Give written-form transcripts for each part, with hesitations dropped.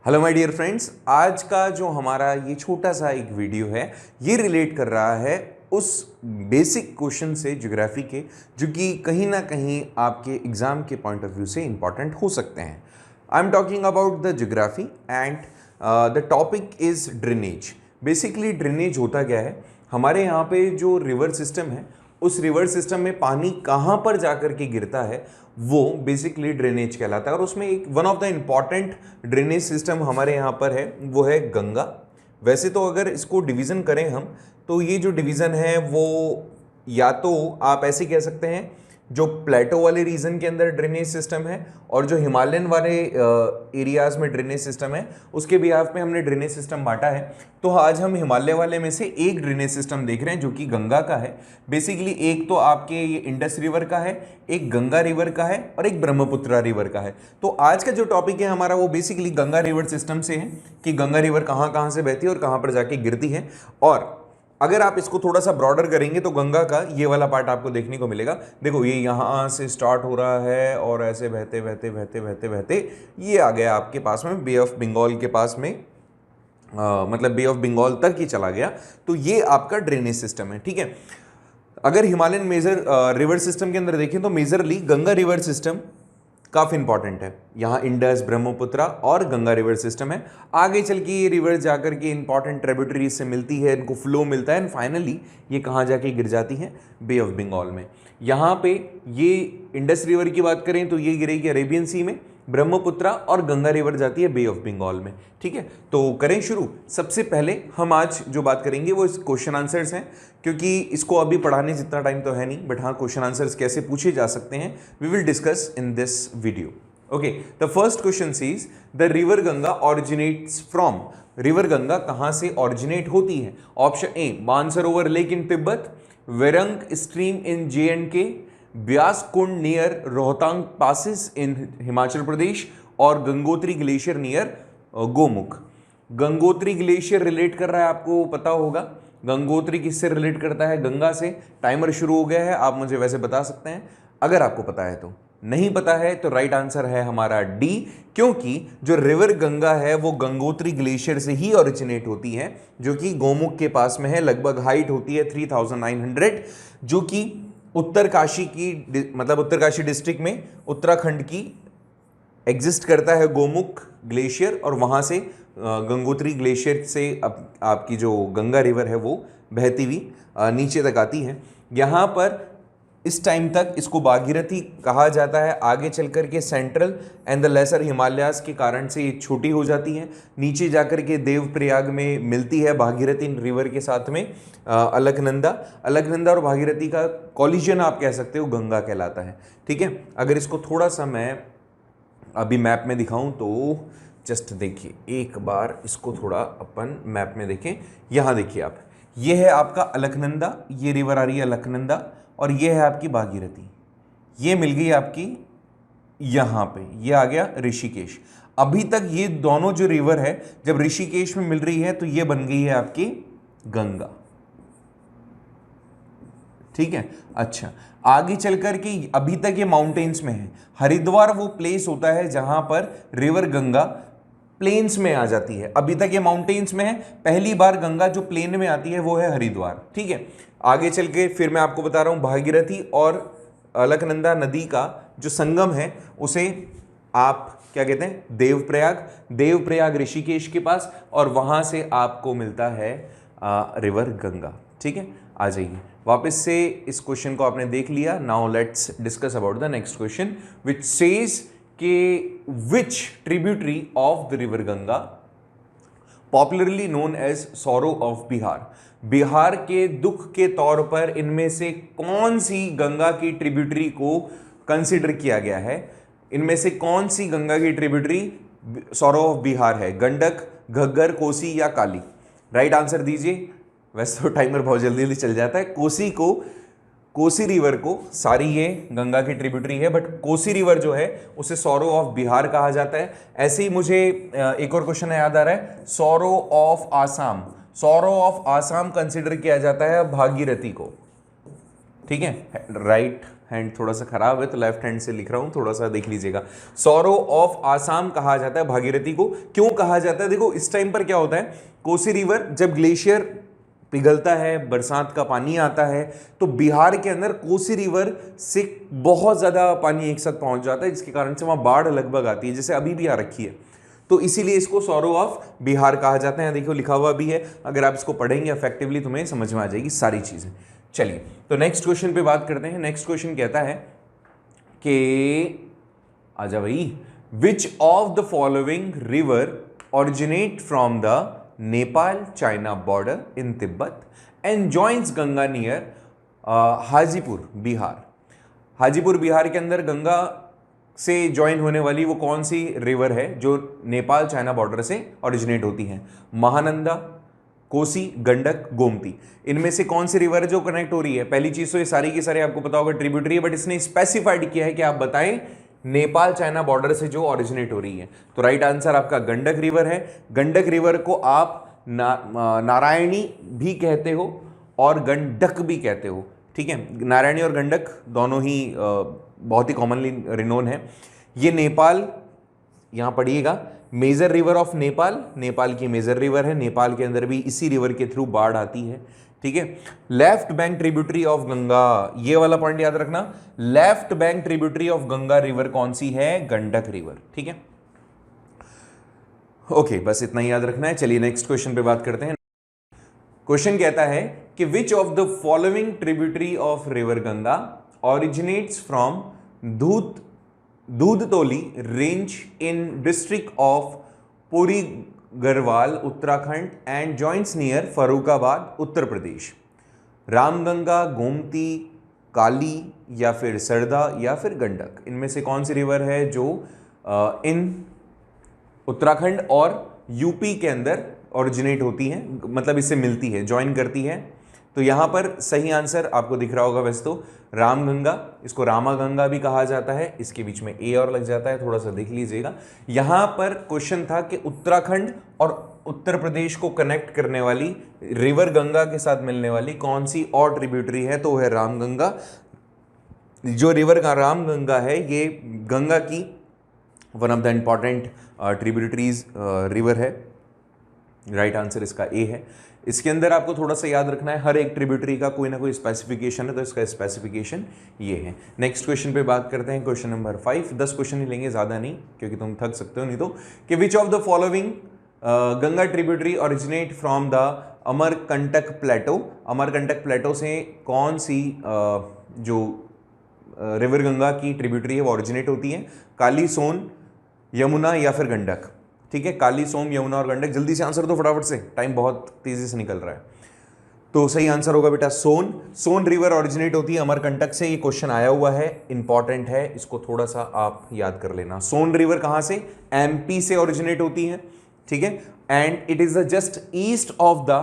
Hello my dear friends, आज का जो हमारा ये छोटा सा एक वीडियो है ये रिलेट कर रहा है उस बेसिक क्वेश्चन से ज्योग्राफी के, जो कि कहीं ना कहीं आपके एग्जाम के पॉइंट ऑफ व्यू से इंपॉर्टेंट हो सकते हैं। I am talking about the geography and the topic is drainage. Basically drainage होता क्या है, हमारे यहाँ पे जो रिवर सिस्टम है उस रिवर सिस्टम में पानी कहाँ पर जाकर के गिरता है वो बेसिकली ड्रेनेज कहलाता है। और उसमें एक one of the important drainage system हमारे यहाँ पर है वो है गंगा। वैसे तो अगर इसको डिवीज़न करें हम, तो ये जो डिवीज़न है वो या तो आप ऐसे कह सकते हैं जो प्लेटो वाले रीजन के अंदर ड्रेनेज सिस्टम है और जो हिमालयन वाले एरियाज में ड्रेनेज सिस्टम है उसके बिहाफ में हमने ड्रेनेज सिस्टम बांटा है। तो आज हम हिमालय वाले में से एक ड्रेनेज सिस्टम देख रहे हैं जो कि गंगा का है। बेसिकली एक तो आपके ये इंडस रिवर का है, एक गंगा रिवर का है और एक ब्रह्मपुत्रा रिवर का है। तो आज का जो टॉपिक है हमारा वो बेसिकली गंगा रिवर सिस्टम से है कि गंगा रिवर कहाँ कहाँ से बहती है और कहाँ पर जाके गिरती है। और अगर आप इसको थोड़ा सा ब्रॉडर करेंगे तो गंगा का ये वाला पार्ट आपको देखने को मिलेगा। देखो ये यहाँ से स्टार्ट हो रहा है और ऐसे बहते बहते बहते बहते बहते ये आ गया आपके पास में बे ऑफ बंगाल के पास में, मतलब बे ऑफ बंगाल तक ही चला गया। तो ये आपका ड्रेनेज सिस्टम है, ठीक है। अगर हिमालयन मेजर रिवर सिस्टम के अंदर देखें तो मेजरली गंगा रिवर सिस्टम काफ़ी इंपॉर्टेंट है। यहाँ इंडस, ब्रह्मपुत्रा और गंगा रिवर सिस्टम है। आगे चल के ये रिवर जाकर के इंपॉर्टेंट ट्रिब्यूटरीज से मिलती है, इनको फ्लो मिलता है एंड फाइनली ये कहाँ जाके गिर जाती है, बे ऑफ बंगाल में। यहाँ पे ये इंडस रिवर की बात करें तो ये गिरेगी अरेबियन सी में, ब्रह्मपुत्रा और गंगा रिवर जाती है बे ऑफ बंगाल में, ठीक है। तो करें शुरू। सबसे पहले हम आज जो बात करेंगे वो क्वेश्चन आंसर्स हैं, क्योंकि इसको अभी पढ़ाने जितना टाइम तो है नहीं, बट हाँ क्वेश्चन आंसर्स कैसे पूछे जा सकते हैं we will discuss in this video. Okay, the first question is the river Ganga originates from. River Ganga कहाँ से ऑरिजिनेट होती है? Option A Mansarovar lake in Tibet, Verinag stream in JNK, Beas Kund near Rohtang passes in Himachal Pradesh और Gangotri glacier near Gomukh. Gangotri glacier relate कर रहा है, आपको पता होगा गंगोत्री किससे रिलेट करता है? गंगा से। टाइमर शुरू हो गया है, आप मुझे वैसे बता सकते हैं अगर आपको पता है तो। नहीं पता है तो राइट आंसर है हमारा डी, क्योंकि जो रिवर गंगा है वो गंगोत्री ग्लेशियर से ही ओरिजिनेट होती है, जो कि गोमुख के पास में है। लगभग हाइट होती है 3900, जो कि उत्तरकाशी की, मतलब उत्तरकाशी डिस्ट्रिक्ट में उत्तराखंड की एग्जिस्ट करता है गोमुख ग्लेशियर, और वहाँ से गंगोत्री ग्लेशियर से आपकी जो गंगा रिवर है वो बहती हुई नीचे तक आती है। यहाँ पर इस टाइम तक इसको भागीरथी कहा जाता है। आगे चल कर के central and the lesser Himalayas के कारण से ये छोटी हो जाती है, नीचे जाकर के देवप्रयाग में मिलती है भागीरथी रिवर के साथ में अलकनंदा और भागीरथी का कॉलिजन आप कह सकते हो गंगा कहलाता है, ठीक है। अगर इसको थोड़ा सा मैं अभी मैप में दिखाऊं तो जस्ट देखिए, एक बार इसको थोड़ा अपन मैप में देखें। यहाँ देखिए आप, ये है आपका अलकनंदा, ये रिवर आ रही है अलकनंदा, और ये है आपकी भागीरथी, ये मिल गई आपकी यहाँ पे, ये आ गया ऋषिकेश। अभी तक ये दोनों जो रिवर है जब ऋषिकेश में मिल रही है तो ये बन गई है आपकी गंगा, ठीक है। अच्छा, आगे चलकर के अभी तक ये माउंटेन्स में है। हरिद्वार वो प्लेस होता है जहां पर रिवर गंगा प्लेन्स में आ जाती है। अभी तक ये माउंटेन्स में है, पहली बार गंगा जो प्लेन में आती है वो है हरिद्वार, ठीक है। आगे चल के फिर मैं आपको बता रहा हूं, भागीरथी और अलकनंदा नदी का जो संगम है उसे आप क्या कहते हैं? देवप्रयाग ऋषिकेश के पास, और वहां से आपको मिलता है रिवर गंगा, ठीक है। आ जाइए वापस से, इस क्वेश्चन को आपने देख लिया। Now let's discuss about the next question which says के which tributary of the river Ganga popularly known as sorrow of Bihar. Bihar के दुख के तौर पर इनमें से कौन सी गंगा की ट्रिब्यूटरी को कंसिडर किया गया है? इनमें से कौन सी गंगा की ट्रिब्यूटरी सॉरो ऑफ बिहार है? गंडक, घग्गर, कोसी या काली? राइट आंसर दीजिए। वैसे तो टाइमर बहुत जल्दी जल्दी चल जाता है। कोसी रिवर को, सारी ये गंगा की ट्रिब्यूटरी है, बट कोसी रिवर जो है उसे सॉरो ऑफ बिहार कहा जाता है। ऐसे ही मुझे एक और क्वेश्चन याद आ रहा है, सॉरो ऑफ आसाम कंसिडर किया जाता है भागीरथी को, ठीक है। राइट हैंड थोड़ा सा खराब है तो लेफ्ट हैंड से लिख रहा हूं, थोड़ा सा देख लीजिएगा। सौरो ऑफ आसाम कहा जाता है भागीरथी को। क्यों कहा जाता है? देखो इस टाइम पर क्या होता है, कोसी रिवर जब ग्लेशियर पिघलता है, बरसात का पानी आता है, तो बिहार के अंदर कोसी रिवर से बहुत ज़्यादा पानी एक साथ पहुंच जाता है, जिसके कारण से वहाँ बाढ़ लगभग आती है, जैसे अभी भी आ रखी है। तो इसीलिए इसको सौरो ऑफ बिहार कहा जाता है। देखो लिखा हुआ भी है, अगर आप इसको पढ़ेंगे इफेक्टिवली तुम्हें समझ में आ जाएगी सारी चीज़ें। चलिए तो नेक्स्ट क्वेश्चन पे बात करते हैं। नेक्स्ट क्वेश्चन कहता है कि आजा भाई, विच of the following river originate from the Nepal China border in Tibet and joins Ganga near Hajipur Bihar. Hajipur Bihar के अंदर गंगा से ज्वाइन होने वाली वो कौन सी रिवर है जो नेपाल चाइना बॉर्डर से ओरिजिनेट होती है? महानंदा, कोसी, गंडक, गोमती। इनमें से कौन सी रिवर है जो कनेक्ट हो रही है? पहली चीज तो ये सारी की सारी आपको पता होगा ट्रिब्यूटरी है, बट इसने स्पेसिफाइड किया है कि आप बताएं नेपाल चाइना बॉर्डर से जो ओरिजिनेट हो रही है। तो राइट आंसर आपका गंडक रिवर है। गंडक रिवर को आप नारायणी भी कहते हो और गंडक भी कहते हो, ठीक है। नारायणी और गंडक दोनों ही बहुत ही कॉमनली रिनोन है। ये नेपाल, यहां पढ़िएगा, major river of Nepal, Nepal की मेजर रिवर है। नेपाल के अंदर भी इसी रिवर के थ्रू बाढ़ आती है, ठीक है। Left bank tributary of Ganga, ये वाला पॉइंट याद रखना, left bank tributary of Ganga river कौन सी है? गंडक रिवर, ठीक है। ओके, बस इतना ही याद रखना है। चलिए नेक्स्ट क्वेश्चन पे बात करते हैं। क्वेश्चन कहता है कि which of the following tributary of river Ganga originates from Dudhatoli range in district of Pauri Garhwal Uttarakhand and joints near Farrukhabad Uttar Pradesh? Ramganga, Gomti, Kali या फिर सरदा या फिर गंडक? इनमें से कौन सी रिवर है जो इन उत्तराखंड और यूपी के अंदर ओरिजिनेट होती है, मतलब इससे मिलती है, ज्वाइन करती है? तो यहां पर सही आंसर आपको दिख रहा होगा वैसे तो रामगंगा, इसको रामागंगा भी कहा जाता है, इसके बीच में ए और लग जाता है, थोड़ा सा देख लीजिएगा। यहां पर क्वेश्चन था कि उत्तराखंड और उत्तर प्रदेश को कनेक्ट करने वाली रिवर गंगा के साथ मिलने वाली कौन सी और ट्रिब्यूटरी है? तो है रामगंगा। जो रिवर का रामगंगा है ये गंगा की one of the important tributaries river है। राइट आंसर इसका ए है। इसके अंदर आपको थोड़ा सा याद रखना है, हर एक ट्रिब्यूटरी का कोई ना कोई स्पेसिफिकेशन है, तो इसका स्पेसिफिकेशन ये है। नेक्स्ट क्वेश्चन पे बात करते हैं, क्वेश्चन नंबर 5। 10 क्वेश्चन ही लेंगे, ज़्यादा नहीं, क्योंकि तुम थक सकते हो नहीं तो। कि which of the following Ganga tributary originate from the Amarkantak plateau? Amarkantak plateau से कौन सी जो रिवर गंगा की ट्रिब्यूटरी है वो ओरिजिनेट होती है? काली, सोन, यमुना या फिर गंडक? ठीक है, काली, सोम, यमुना और गंडक। जल्दी से आंसर दो फटाफट से, टाइम बहुत तेजी से निकल रहा है। तो सही आंसर होगा बेटा सोन। सोन रिवर ओरिजिनेट होती है अमरकंटक से। ये क्वेश्चन आया हुआ है, इंपॉर्टेंट है, इसको थोड़ा सा आप याद कर लेना। सोन रिवर कहां से? एमपी से ओरिजिनेट होती है, ठीक है। And it is the just east of the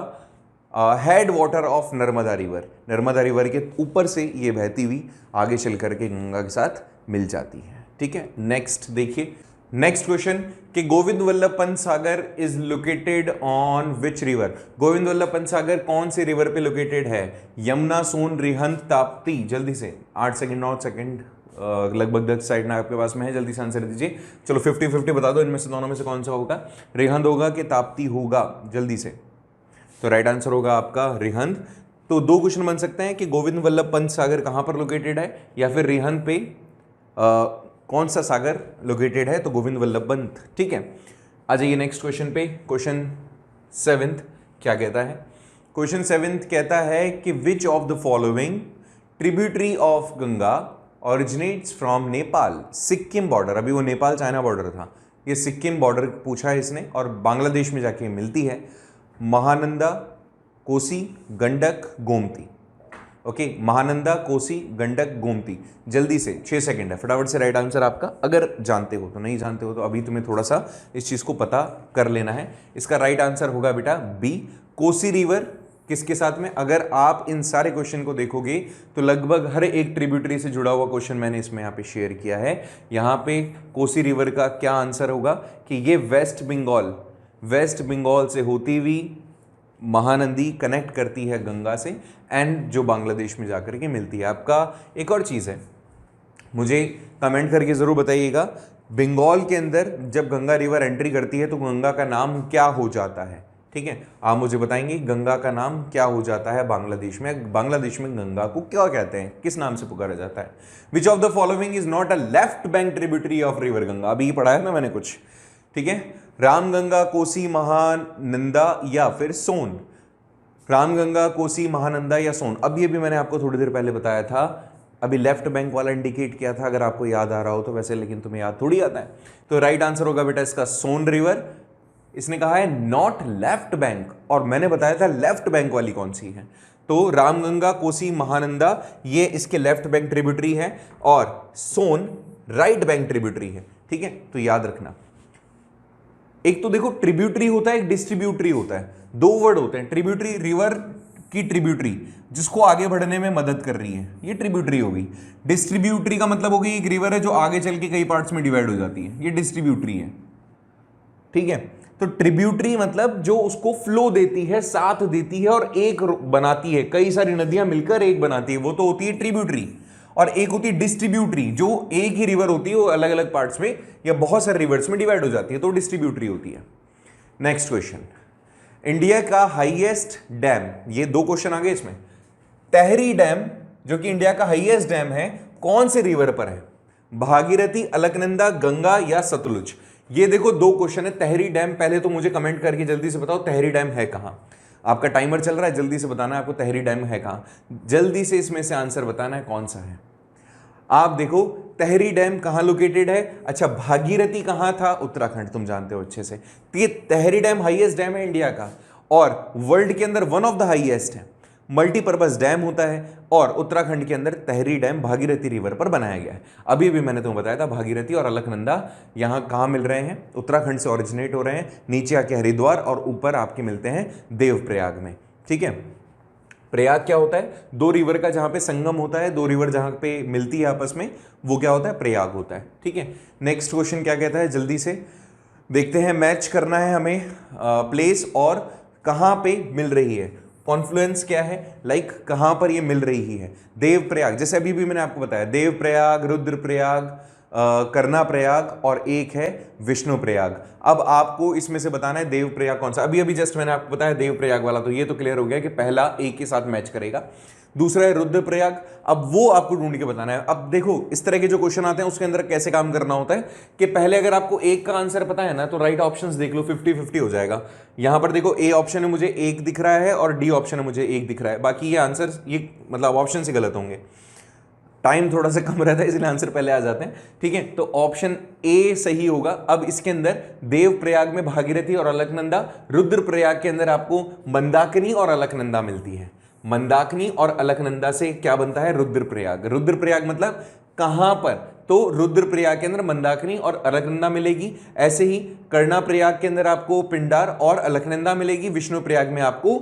head water of Narmada river. Narmada river के ऊपर से ये बहती हुई आगे चल करके गंगा के साथ मिल जाती है, ठीक है। नेक्स्ट देखिए, नेक्स्ट क्वेश्चन कि Govind Vallabh Pant Sagar is located on which river? Govind Vallabh Pant Sagar कौन सी रिवर पे लोकेटेड है? यमुना, सोन, रिहंद, ताप्ती? जल्दी से 8 सेकंड 9 सेकंड लगभग 10 सेकंड आपके पास में है, जल्दी से आंसर दीजिए। चलो 50-50 बता दो, इनमें से दोनों में से कौन सा होगा? रिहंद होगा कि ताप्ती होगा? जल्दी से। तो राइट आंसर होगा आपका रिहंद। तो दो क्वेश्चन बन सकते हैं कि गोविंद वल्लभ पंत सागर कहां पर लोकेटेड है, या फिर रिहंद पे कौन सा सागर लोकेटेड है? तो गोविंद वल्लभ पंत, ठीक है। आ जाइए नेक्स्ट क्वेश्चन पे। क्वेश्चन 7 क्या कहता है? क्वेश्चन 7 कहता है कि which of the following tributary of Ganga originates from Nepal Sikkim border? अभी वो नेपाल चाइना बॉर्डर था, ये सिक्किम बॉर्डर पूछा है इसने, और बांग्लादेश में जाके मिलती है। महानंदा, कोसी, गंडक, गोमती? ओके, महानंदा, कोसी, गंडक, गोमती। जल्दी से 6 सेकंड है, फटाफट से राइट आंसर आपका, अगर जानते हो तो। नहीं जानते हो तो अभी तुम्हें थोड़ा सा इस चीज को पता कर लेना है। इसका राइट आंसर होगा बेटा बी, कोसी रिवर। किसके साथ में? अगर आप इन सारे क्वेश्चन को देखोगे तो लगभग हर एक ट्रिब्यूटरी से जुड़ा हुआ क्वेश्चन मैंने इसमें यहाँ पे शेयर किया है। यहाँ पे कोसी रिवर का क्या आंसर होगा कि ये वेस्ट बंगाल से होती हुई महानदी कनेक्ट करती है गंगा से, एंड जो बांग्लादेश में जाकर के मिलती है। आपका एक और चीज़ है, मुझे कमेंट करके ज़रूर बताइएगा, बंगाल के अंदर जब गंगा रिवर एंट्री करती है तो गंगा का नाम क्या हो जाता है। ठीक है, आप मुझे बताएंगे गंगा का नाम क्या हो जाता है बांग्लादेश में। बांग्लादेश में गंगा को क्या कहते हैं, किस नाम से पुकारा जाता है। विच of the following is not a left bank tributary of river Ganga. अभी ये पढ़ा है ना मैंने कुछ, ठीक है। रामगंगा, कोसी, महानंदा या फिर सोन। रामगंगा, कोसी, महानंदा या सोन। अब ये भी मैंने आपको थोड़ी देर पहले बताया था, अभी लेफ्ट बैंक वाला इंडिकेट किया था, अगर आपको याद आ रहा हो तो वैसे, लेकिन तुम्हें याद थोड़ी आता है। तो राइट आंसर होगा बेटा इसका सोन रिवर। इसने कहा है नॉट लेफ्ट बैंक, और मैंने बताया था लेफ्ट बैंक वाली कौन सी है। तो रामगंगा, कोसी, महानंदा ये इसके लेफ्ट बैंक ट्रिब्यूटरी है, और सोन राइट बैंक ट्रिब्यूटरी है। ठीक है, तो याद रखना। एक तो देखो ट्रिब्यूटरी होता है, एक डिस्ट्रीब्यूटरी होता है, दो वर्ड होते हैं। ट्रिब्यूटरी रिवर की ट्रिब्यूटरी जिसको आगे बढ़ने में मदद कर रही है, ये ट्रिब्यूटरी होगी। डिस्ट्रीब्यूटरी का मतलब होगी एक रिवर है जो आगे चल के कई पार्ट्स में डिवाइड हो जाती है, ये डिस्ट्रीब्यूटरी है। ठीक है, तो ट्रिब्यूटरी मतलब जो उसको फ्लो देती है, साथ देती है और एक बनाती है, कई सारी नदियां मिलकर एक बनाती है, वो तो होती है ट्रिब्यूटरी। और एक होती है डिस्ट्रीब्यूटरी, जो एक ही रिवर होती है वो अलग अलग पार्ट्स में या बहुत सारे रिवर्स में डिवाइड हो जाती है, तो डिस्ट्रीब्यूटरी होती है। नेक्स्ट क्वेश्चन, इंडिया का हाईएस्ट डैम, ये दो क्वेश्चन आ गए इसमें। तहरी डैम जो कि इंडिया का हाईएस्ट डैम है, कौन से रिवर पर है? भागीरथी, अलकनंदा, गंगा या सतलुज। ये देखो दो क्वेश्चन है। तहरी डैम, पहले तो मुझे कमेंट करके जल्दी से बताओ तहरी डैम है कहां। आपका टाइमर चल रहा है, जल्दी से बताना है आपको तहरी डैम है कहां। जल्दी से इसमें से आंसर बताना है कौन सा है। आप देखो तहरी डैम कहां लोकेटेड है। अच्छा, भागीरथी कहां था? उत्तराखंड, तुम जानते हो अच्छे से। तो ये तहरी डैम हाईएस्ट डैम है इंडिया का, और वर्ल्ड के अंदर वन ऑफ द हाईएस्ट है। मल्टीपर्पज डैम होता है, और उत्तराखंड के अंदर तहरी डैम भागीरथी रिवर पर बनाया गया है। अभी भी मैंने तुम्हें बताया था भागीरथी और अलकनंदा यहाँ कहाँ मिल रहे हैं, उत्तराखंड से ओरिजिनेट हो रहे हैं, नीचे आके हरिद्वार और ऊपर आपके मिलते हैं देवप्रयाग में। ठीक है, प्रयाग क्या होता है? दो रिवर का जहाँ पे संगम होता है, दो रिवर जहाँ पे मिलती है आपस में, वो क्या होता है? प्रयाग होता है। ठीक है, नेक्स्ट क्वेश्चन क्या कहता है, जल्दी से देखते हैं। मैच करना है हमें प्लेस और कहाँ पे मिल रही है। कॉन्फ्लुएंस क्या है, लाइक कहां पर ये मिल रही है। देवप्रयाग, जैसे अभी भी मैंने आपको बताया, देवप्रयाग, रुद्रप्रयाग, कर्णाप्रयाग और एक है विष्णुप्रयाग। अब आपको इसमें से बताना है देवप्रयाग कौन सा। अभी अभी जस्ट मैंने आपको बताया देवप्रयाग वाला, तो ये तो क्लियर हो गया कि पहला एक के साथ मैच करेगा। दूसरा है रुद्रप्रयाग, अब वो आपको ढूंढ के बताना है। अब देखो इस तरह के जो क्वेश्चन आते हैं उसके अंदर कैसे काम करना होता है कि पहले अगर आपको एक का आंसर पता है ना, तो राइट ऑप्शंस देख लो, 50-50 हो जाएगा। यहां पर देखो ए ऑप्शन है मुझे एक दिख रहा है और डी ऑप्शन है मुझे एक दिख रहा है, बाकी ये आंसर ये मतलब ऑप्शन से गलत होंगे। टाइम थोड़ा सा कम रहता है इसलिए आंसर पहले आ जाते हैं। ठीक है, तो ऑप्शन ए सही होगा। अब इसके अंदर देवप्रयाग में भागीरथी और अलकनंदा, रुद्रप्रयाग के अंदर आपको मंदाकिनी और अलकनंदा मिलती है। मंदाकिनी और अलकनंदा से क्या बनता है? रुद्रप्रयाग। रुद्रप्रयाग मतलब कहां पर? तो रुद्रप्रयाग के अंदर मंदाकिनी और अलकनंदा मिलेगी। ऐसे ही कर्णाप्रयाग के अंदर आपको पिंडार और अलकनंदा मिलेगी। विष्णुप्रयाग में आपको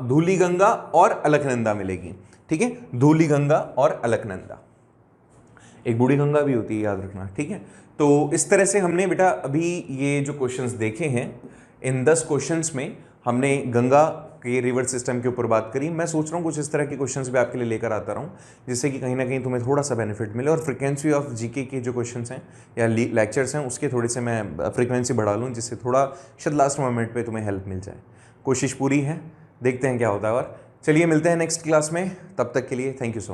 धूलीगंगा और अलकनंदा मिलेगी। ठीक है, धूलीगंगा और अलकनंदा। एक बूढ़ी गंगा भी होती है, याद रखना। ठीक है, तो इस तरह से हमने बेटा अभी ये जो क्वेश्चंस देखे हैं, इन 10 क्वेश्चंस में हमने गंगा के रिवर सिस्टम के ऊपर बात करी। मैं सोच रहा हूँ कुछ इस तरह के क्वेश्चंस भी आपके लिए लेकर आता रहूँ, जिससे कि कहीं ना कहीं तुम्हें थोड़ा सा बेनिफिट मिले, और फ्रीक्वेंसी ऑफ जीके के जो क्वेश्चंस हैं या लेक्चर्स हैं उसके थोड़े से मैं फ्रीक्वेंसी बढ़ा लूँ, जिससे थोड़ा शायद लास्ट मोमेंट पर तुम्हें हेल्प मिल जाए। कोशिश पूरी है, देखते हैं क्या होता है। और चलिए मिलते हैं नेक्स्ट क्लास में, तब तक के लिए थैंक यू सो मच।